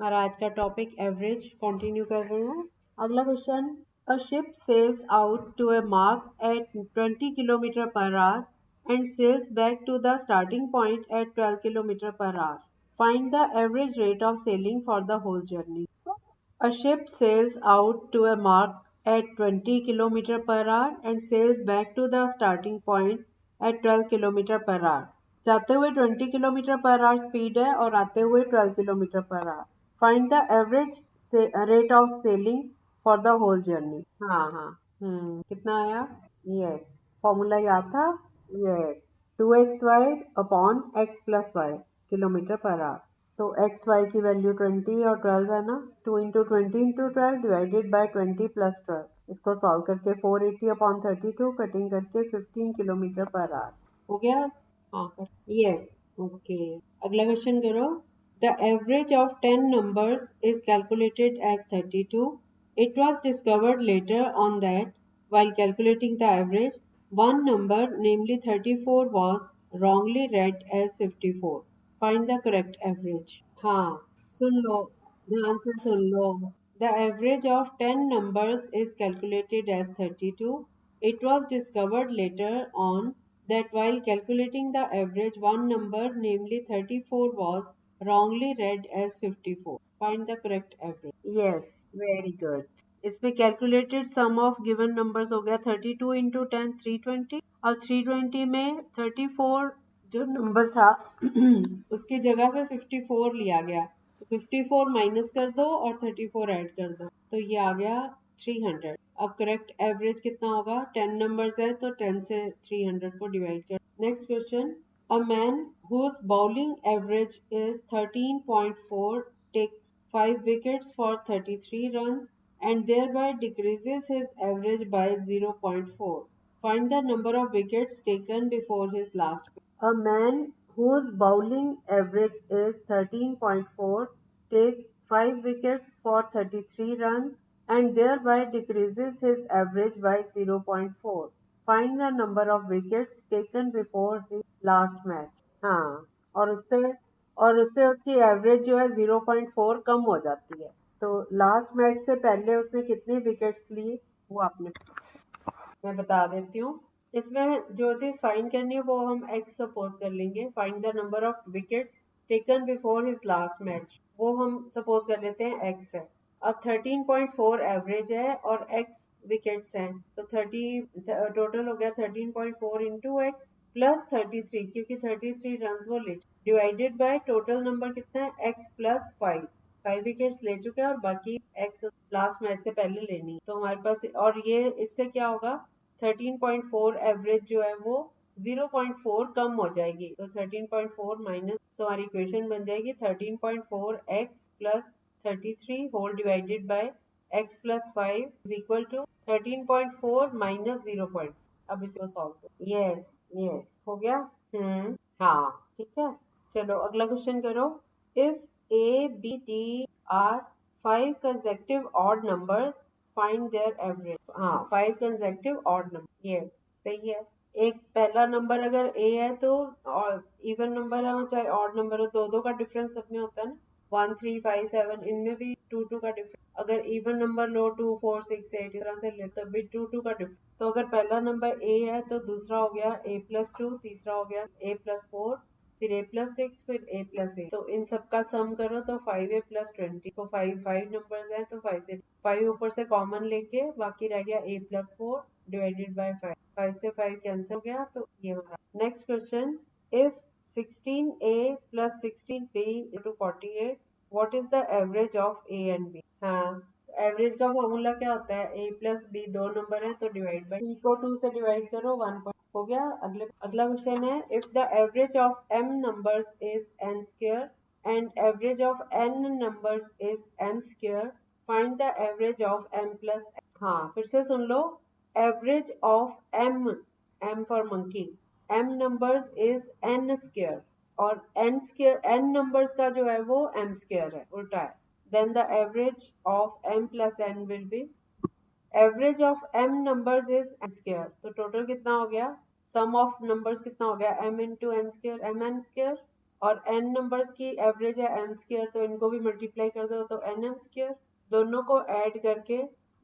और आज का टॉपिक एवरेज कंटिन्यू कर रहे हैं। अगला question, a ship sails out to a mark at 20 kilometre per hour and sails back to the starting point at 12 kilometre per hour. Find the average rate of sailing for the whole journey. A ship sails out to a mark at 20 kilometer per hour and sails back to the starting point at 12 kilometre per our. जाते हुए 20 kilometre per our speed है और आते हुए 12 kilometre per hour. Find the average rate of sailing for the whole journey. हाँ हाँ. कितना आया? यस. फॉर्मूला याद था? Yes. 2xy upon x plus y kilometre per hour. तो एक्स वाई की वैल्यू 20 और 12 है ना. 2 into 20 into 12 divided by 20 plus 12. इसको सॉल्व करके 480 अपॉन 32 कटिंग करके 15 किलोमीटर पर आवर हो गया. हाँ कर. यस. ओके. अगला क्वेश्चन करो. The average of 10 numbers is calculated as 32. It was discovered later on that while calculating the average, one number, namely 34, was wrongly read as 54. Find the correct average. हाँ सुन लो, ध्यान से सुन लो. The average of 10 numbers is calculated as 32. It was discovered later on that while calculating the average, one number, namely 34, was wrongly read as 54. Find the correct average. Yes, very good. इसमें calculated sum of given numbers हो गया 32 into 10 320 और 320 में 34 जो number था उसकी जगह पे 54 लिया गया. तो 54 माइनस कर दो और 34 ऐड कर दो तो ये आ गया 300. अब करेक्ट एवरेज कितना होगा? 10 नंबर्स है तो 10 से 300 को डिवाइड कर. Next question, a man whose bowling average is 13.4 takes 5 wickets for 33 runs and thereby decreases his average by 0.4. Find the number of wickets taken before his last. A man whose bowling average is 13.4 takes 5 wickets for 33 runs and thereby decreases his average by 0.4. Find the number of wickets taken before his last match. हाँ, और उससे उसकी average जो है 0.4 कम हो जाती है. तो लास्ट मैच से पहले उसने कितने विकेट्स लिए वो आपने, मैं बता देती हूँ. इसमें जो चीज फाइंड करनी है वो हम एक्स सपोज कर लेंगे. Find the number of wickets taken before his last match, वो हम सपोज कर लेते हैं एक्स है. अब 13.4 एवरेज है और एक्स विकेट्स हैं तो 30 टोटल हो गया 13.4 इंटू एक्स प्लस 33 क्योंकि 33 रन वो ले डिवाइडेड बाय टोटल नंबर कितना है एक्स प्लस 5 विकेट्स ले चुके हैं और बाकी एक्स लास्ट मैच से पहले लेनी है. तो हमारे पास और ये इससे क्या होगा 13.4 एवरेज जो है वो 0.4 कम हो जाएगी. तो 13.4 माइनस तो हमारी इक्वेशन बन जाएगी 13.4 x plus 33 whole divided by x plus 5 is equal to 13.4 minus 0. अब इसको सॉल्व करो. यस यस हो गया. हाँ ठीक है. चलो अगला क्वेश्चन करो. If a b d are 5 consecutive odd numbers, find their average. हाँ 5 consecutive odd number. यस सही है. एक पहला नंबर अगर a है तो और इवन नंबर है चाहे ऑड नंबर हो दो दो का डिफरेंस सब में होता है ना. 1 3 5 7 इनमें भी 2 2 का डिफरेंस. अगर इवन नंबर लो 2 4 6 8 इस तरह से ले तो भी 2 2 का डिफरेंस. तो अगर पहला नंबर a है तो दूसरा हो गया a प्लस 2, तीसरा हो गया a प्लस 4, फिर a प्लस 6, फिर a प्लस 8. तो इन सब का सम करो तो 5a प्लस 20. तो 5 नंबर्स हैं तो 5 से 5 ऊपर से कॉमन लेके बाकी रह गया a प्लस 4 डिवाइडेड बाय 5. 5 से 5 कैंसिल हो गया तो ये हमारा. Next question, if 16a plus 16b into 48, what is the average of a and b? हाँ एवरेज का फॉर्मूला क्या होता है? a प्लस b दो नंबर है तो डिवाइड बाय b को 2 से डिवाइड करो 1 हो गया. अगला क्वेश्चन है, if the average of m numbers is n square and average of n numbers is m square, find the average of m plus. हाँ फिर से सुन लो. Average of m for monkey, m numbers is n square और n numbers का जो है वो m square है, उल्टा है. then the average of m plus n will be, average of m numbers is n square. तो टोटल कितना हो गया? सम ऑफ नंबर्स कितना हो गया? m into n square mn square और n नंबर्स की एवरेज है m स्क्वायर, तो इनको भी मल्टीप्लाई कर दो तो nm स्क्वायर, दोनों को ऐड करके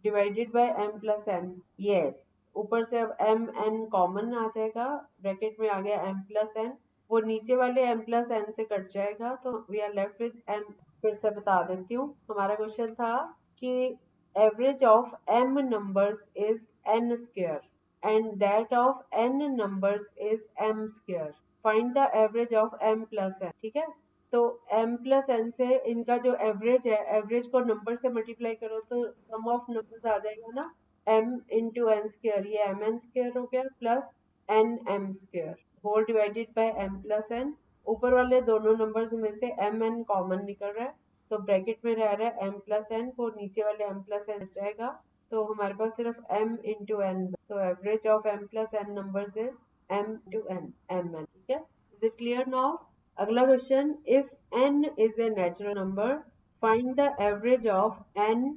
divided by m plus n। Yes, ऊपर से अब m n कॉमन आ जाएगा, ब्रैकेट में आ गया m प्लस n, वो नीचे वाले m प्लस n से कट जाएगा तो we are left with m। फिर से बता देती हूँ, हमारा क्वेश्चन था कि average of m numbers is n square and that of n numbers is m square. Find the average of m plus n। ठीक है, तो m plus n से इनका जो एवरेज है, एवरेज को नंबर से मल्टीप्लाई करो तो सम ऑफ नंबर्स आ जाएगा ना, m इंटू एन स्क्र, ये एम एन स्क्र हो गया plus n m square whole divided by m plus n। ऊपर वाले दोनों नंबर्स में से m n कॉमन निकल रहा है तो ब्रैकेट में रह रहा है m प्लस n, को नीचे वाले m प्लस n जाएगा तो हमारे पास सिर्फ m into n. So average of m plus n numbers is m into n, m n. ठीक है, इज इट क्लियर नाउ? अगला क्वेश्चन, if n is a natural number find the average of n,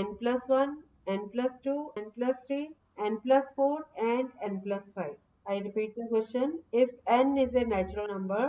n plus one, n plus two, n plus three, n plus four and n plus five. I repeat the question. If n is a natural number,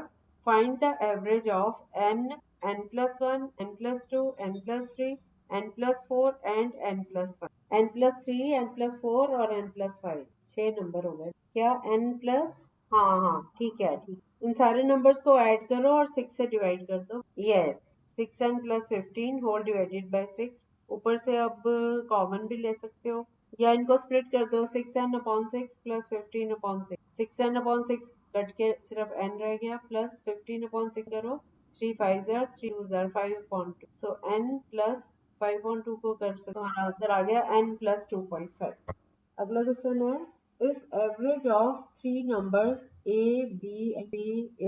find the average of n, n plus 1, n plus 2, n plus 3, n plus 4 and n plus 5। n plus 3, n plus 4 और n plus 5, 6 number हो गए क्या? n plus, हाँ हाँ ठीक है, ठीक, इन सारे नंबर्स को ऐड करो और 6 से डिवाइड कर दो। Yes, 6n plus 15 whole divided by 6। ऊपर से अब कॉमन भी ले सकते हो या इनको स्प्लिट कर दो, 6n upon 6 plus 15 upon 6, 6n upon 6 cut के सिर्फ n रह गया प्लस 15 अपॉन 6 करो, 3 5 जार 3 2 जार 5 अपॉन 2, सो n प्लस 5 अपॉन 2 को कर सकते हो, हमारा आंसर आ गया n प्लस 2.5। अगला क्वेश्चन है, if average of three numbers a b and c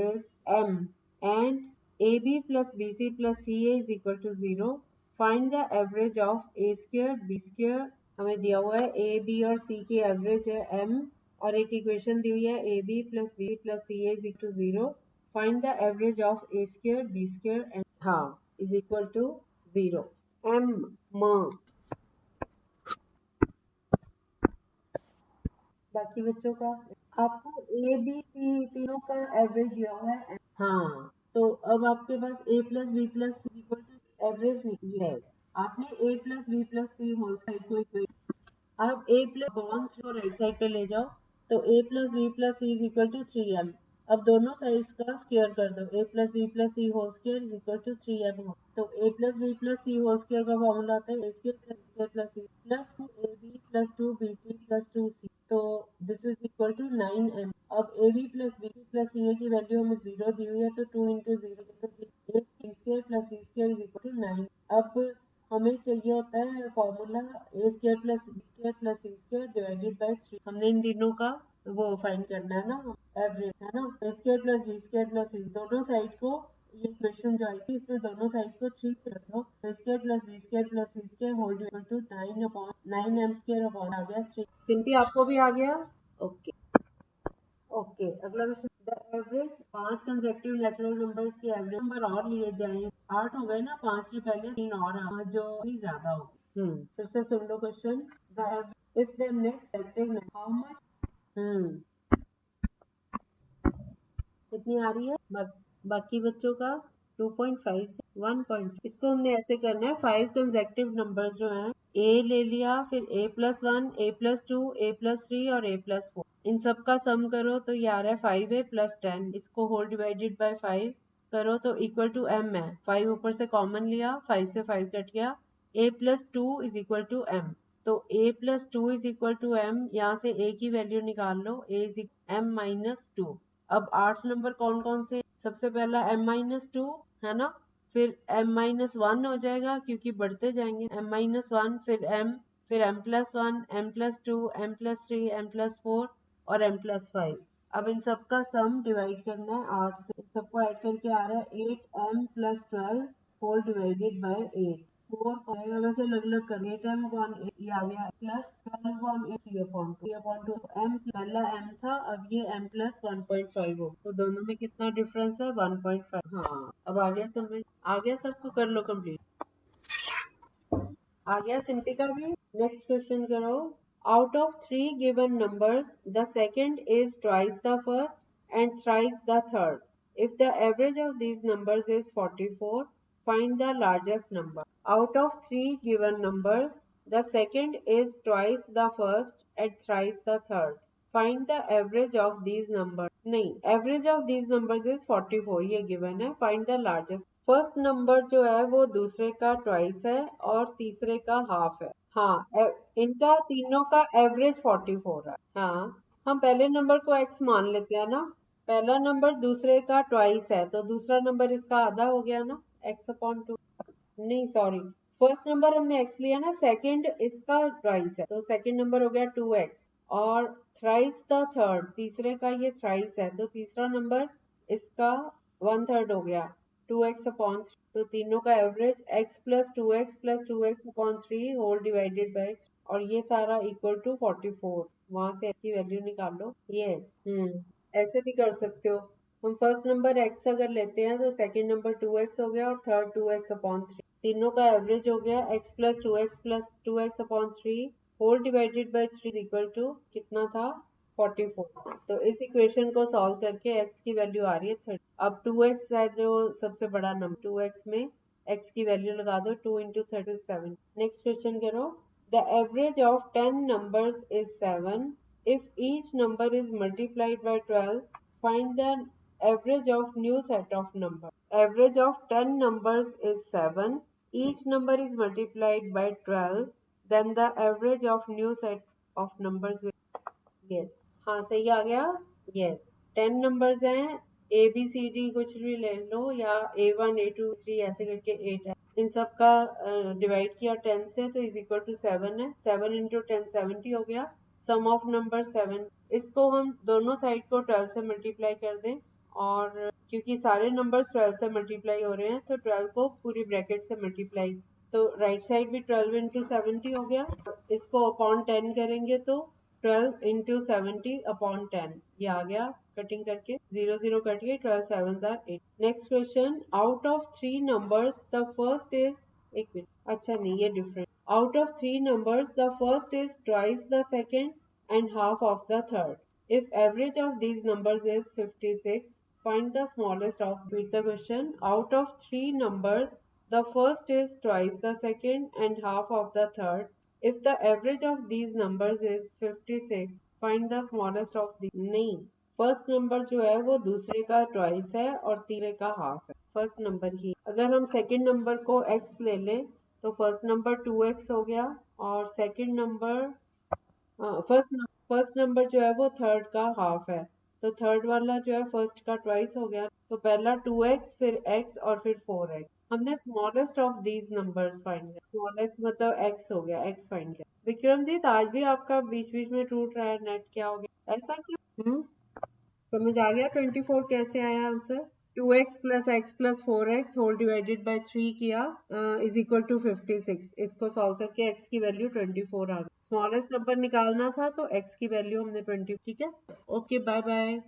is m and ab plus bc plus ca is equal to 0, find the average of A square B square. हमें दिया हुआ है A B और सी की average है m और एक equation दी हुई है A B plus B plus C is equal to 0, find the average of A square B square and हाँ इज इक्वल टू 0। m म बाकी बच्चों का आपको ए बी सी तीनों का एवरेज दिया हुआ है। हाँ, तो अब आपके पास a plus B plus c equal to average है, आपने a plus B plus c whole side को इक्वेट, अब a प्लस बॉन्ड को राइट साइड पे ले जाओ तो a plus B plus C is equal to 3m। अब दोनों साइड्स का स्क्वायर कर दो, a plus B plus c whole square is equal to 3m। तो a plus B plus c whole square का फॉर्मूला आता है a square plus B square plus c plus 2ab plus 2bc plus 2c, तो this is equal to 9m। अब ab plus bc plus ca की value हमें 0 दी हुई है तो 2 इंटू 0 तो a square plus c square is equal to 9। अब हमें चाहिए होता है formula a square plus B square plus C square divided by 3। हमने इन तीनों का वो फाइंड करना है ना, एवरेज है ना, A square plus B square plus C, दोनों साइड को, ये क्वेश्चन जो आई थी इसमें दोनों साइड को 3 पे रख दो, A square plus B square plus C square whole equal to 9 upon 9m square upon आ गया 3। सिंपली आपको भी आ गया। ओके ओके, अगला question, the average 5 consecutive natural numbers के एवरेज नंबर और लिए जाएं, 8 हो गए ना, 5 के पहले 3 और जो भी ज्यादा हो। फिर से सुन लो question, the average if the next consecutive how much, कितनी आ रही है बाकी बच्चों का 2.5 से 1. इसको हमने ऐसे करना है, 5 कंसेक्टिव नंबर्स जो हैं, a ले लिया, फिर a plus 1, a plus 2, a plus 3 और a प्लस 4, इन सब का सम करो तो ये आ रहा है 5a प्लस 10, इसको होल डिवाइडेड बाय 5 करो तो इक्वल टू m है, 5 ऊपर से कॉमन लिया, 5 से 5 कट गया, a plus 2 is equal to m, तो a plus 2 is equal to m, यहाँ से a की वैल्यू निकाल लो, a इज m माइनस 2। अब 8 नंबर कौन कौन से, सबसे पहला m माइनस 2 है ना, फिर m माइनस 1 हो जाएगा क्योंकि बढ़ते जाएंगे, m माइनस 1, फिर m, फिर m plus 1, m plus 2, m plus 3, m plus 4 और m प्लस 5। अब इन सब का सम डिवाइड करना है 8 से, इन सबको ऐड करके आ रहा है 8m plus 12 whole divided bye 8। 4 को वैसे अलग अलग कर, 8m अपॉन 8 ये आ गया प्लस 12 अपॉन 8 3 अपॉन 2 m, पहला m था, अब ये m प्लस 1.5 हो, तो दोनों में कितना डिफरेंस है 1.5। हाँ, अब आ गया समझ, आ गया, सबको कर लो कंप्लीट, आ गया सिंपली का भी। नेक्स्ट क्वेश्चन करो, out of 3 given numbers the second is twice the first and thrice the third, If the average of these numbers is 44, find the largest number. Out of three given numbers, the second is twice the first and thrice the third. Find the average of these numbers. नहीं, average of these numbers is 44, ये given है. Find the largest. First number जो है वो दूसरे का twice है और तीसरे का half है. हाँ, इनका तीनों का average 44 है. हाँ, हम पहले नंबर को x मान लेते हैं ना. पहला नंबर दूसरे का ट्वाइस है तो दूसरा नंबर इसका आधा हो गया ना, x/2. नहीं सॉरी, फर्स्ट नंबर हमने x लिया ना, सेकंड इसका ट्वाइस है तो सेकंड नंबर हो गया 2x. और थ्राइस द थर्ड, तीसरे का ये थ्राइस है तो तीसरा नंबर इसका 1/3 हो गया 2x/3. तो तीनों का average x + 2x + 2x/3 whole divided by x, और ये सारा इक्वल टू 44. वहां से x की वैल्यू निकाल लो. यस, ऐसे भी कर सकते हो. हम फर्स्ट नंबर x अगर लेते हैं तो सेकंड नंबर 2x हो गया और थर्ड 2x/3. तीनों का एवरेज हो गया x + 2x + 2x/3 whole divided by 3 is equal to कितना था, 44. तो इस इक्वेशन को सॉल्व करके x की वैल्यू आ रही है 30. अब 2x है जो सबसे बड़ा नंबर, 2x में x की वैल्यू लगा दो. 2 × 30 is 7. नेक्स्ट क्वेश्चन करो. The average of 10 numbers is 7. If each number is multiplied by 12, find the average of new set of numbers. Average of 10 numbers is 7. Each number is multiplied by 12. Then the average of new set of numbers will... Yes. हाँ सही आ गया. Yes. 10 numbers हैं. A B C D कुछ भी ले लो या A1 A2 3 ऐसे करके 8 है. इन सब का डिवाइड किया 10 से तो इज इक्वल टू 7 है. 7 × 10 70 हो गया. सम ऑफ नंबर 7. इसको हम दोनों साइड को 12 से मल्टीप्लाई कर दें, और क्योंकि सारे नंबर्स 12 से मल्टीप्लाई हो रहे हैं तो 12 को पूरी ब्रैकेट से मल्टीप्लाई, तो राइट साइड भी 12 × 70 हो गया. इसको अपॉन 10 करेंगे तो 12 × 70 अपॉन 10 ये आ गया. कटिंग करके 0 0 कट गए. 12 7s are 8. Next question. Out of 3 numbers the first is, एक मिनट, अच्छा नहीं ये different. Out of 3 numbers, the first is twice the second and half of the third. If average of these numbers is 56, find the smallest of. Read the question. Out of 3 numbers, the first is twice the second and half of the third. If the average of these numbers is 56, find the smallest of these. नहीं, first number जो है वो दूसरे का twice है और तीसरे का हाफ है. फर्स्ट नंबर ही. अगर हम सेकंड नंबर को x ले लें तो फर्स्ट नंबर 2x हो गया और सेकंड नंबर फर्स्ट नंबर जो है वो थर्ड का हाफ है तो थर्ड वाला जो है फर्स्ट का ट्वाइस हो गया. तो पहला 2x फिर x और फिर 4x. हमने smallest of these numbers find किया. स्मॉलेस्ट मतलब x हो गया, x फाइंड किया. विक्रमजीत आज भी आपका बीच बीच में टूट रहा है नेट, क्या हो गया, ऐसा क्यों? समझ आ गया 24 कैसे आया answer. 2x + x + 4x whole divided by 3 किया इज इक्वल टू 56. इसको सॉल्व करके x की वैल्यू 24 आ गई. स्मॉलेस्ट नंबर निकालना था तो x की वैल्यू हमने 20. ठीक है, ओके बाय बाय.